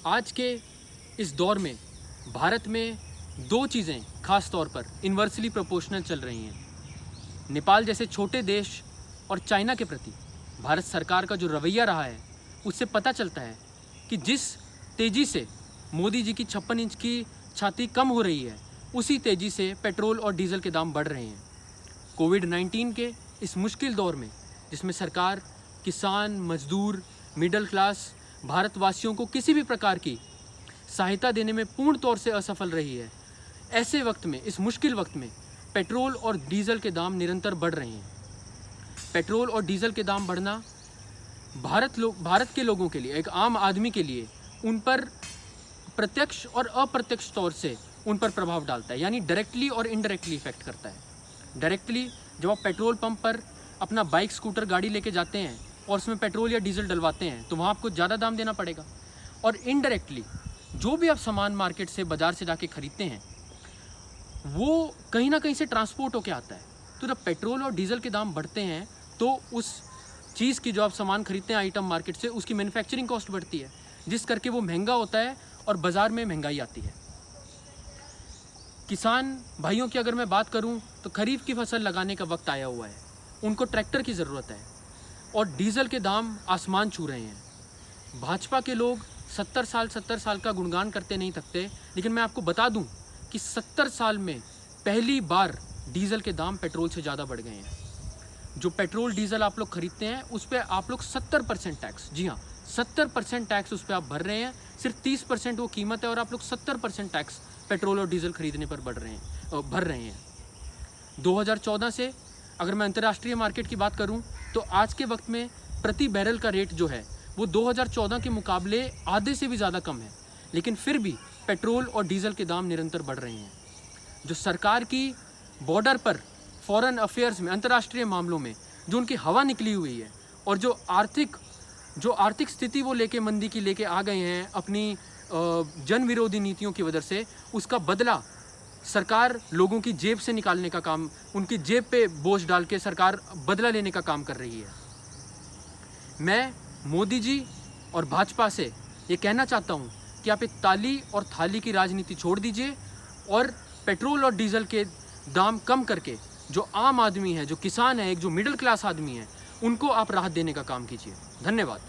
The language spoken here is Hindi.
आज के इस दौर में भारत में दो चीज़ें खास तौर पर इन्वर्सली प्रोपोर्शनल चल रही हैं। नेपाल जैसे छोटे देश और चाइना के प्रति भारत सरकार का जो रवैया रहा है, उससे पता चलता है कि जिस तेज़ी से मोदी जी की 56 इंच की छाती कम हो रही है, उसी तेज़ी से पेट्रोल और डीजल के दाम बढ़ रहे हैं। कोविड-19 के इस मुश्किल दौर में जिसमें सरकार किसान, मजदूर, मिडिल क्लास भारतवासियों को किसी भी प्रकार की सहायता देने में पूर्ण तौर से असफल रही है, ऐसे वक्त में, इस मुश्किल वक्त में पेट्रोल और डीजल के दाम निरंतर बढ़ रहे हैं। पेट्रोल और डीजल के दाम बढ़ना भारत के लोगों के लिए, एक आम आदमी के लिए, उन पर प्रत्यक्ष और अप्रत्यक्ष तौर से उन पर प्रभाव डालता है, यानी डायरेक्टली और इनडायरेक्टली इफेक्ट करता है। डायरेक्टली जब आप पेट्रोल पंप पर अपना बाइक, स्कूटर, गाड़ी लेके जाते हैं और उसमें पेट्रोल या डीजल डलवाते हैं तो वहाँ आपको ज़्यादा दाम देना पड़ेगा। और इनडायरेक्टली जो भी आप सामान मार्केट से, बाज़ार से जाके खरीदते हैं, वो कहीं ना कहीं से ट्रांसपोर्ट होके आता है। तो जब पेट्रोल और डीजल के दाम बढ़ते हैं तो उस चीज़ की, जो आप सामान खरीदते हैं आइटम मार्केट से, उसकी मैन्युफैक्चरिंग कॉस्ट बढ़ती है, जिस करके वो महंगा होता है और बाज़ार में महंगाई आती है। किसान भाइयों की अगर मैं बात करूं तो खरीफ की फसल लगाने का वक्त आया हुआ है, उनको ट्रैक्टर की ज़रूरत है और डीजल के दाम आसमान छू रहे हैं। भाजपा के लोग 70 साल का गुणगान करते नहीं थकते, लेकिन मैं आपको बता दूं कि 70 साल में पहली बार डीजल के दाम पेट्रोल से ज़्यादा बढ़ गए हैं। जो पेट्रोल डीजल आप लोग खरीदते हैं उस पर आप लोग 70% टैक्स, जी हाँ 70% टैक्स उस पर आप भर रहे हैं। सिर्फ 30% वो कीमत है और आप लोग 70% टैक्स पेट्रोल और डीजल खरीदने पर भर रहे हैं। 2014 से अगर मैं अंतर्राष्ट्रीय मार्केट की बात करूं तो आज के वक्त में प्रति बैरल का रेट जो है वो 2014 के मुकाबले आधे से भी ज़्यादा कम है, लेकिन फिर भी पेट्रोल और डीजल के दाम निरंतर बढ़ रहे हैं। जो सरकार की बॉर्डर पर, फॉरेन अफेयर्स में, अंतर्राष्ट्रीय मामलों में जो उनकी हवा निकली हुई है और जो आर्थिक स्थिति वो मंदी की लेके आ गए हैं अपनी जन विरोधी नीतियों की वजह से, उसका बदला सरकार लोगों की जेब से निकालने का काम, उनकी जेब पे बोझ डाल के सरकार बदला लेने का काम कर रही है। मैं मोदी जी और भाजपा से ये कहना चाहता हूँ कि आप एक ताली और थाली की राजनीति छोड़ दीजिए और पेट्रोल और डीजल के दाम कम करके जो आम आदमी है, जो किसान है, एक जो मिडिल क्लास आदमी है, उनको आप राहत देने का काम कीजिए। धन्यवाद।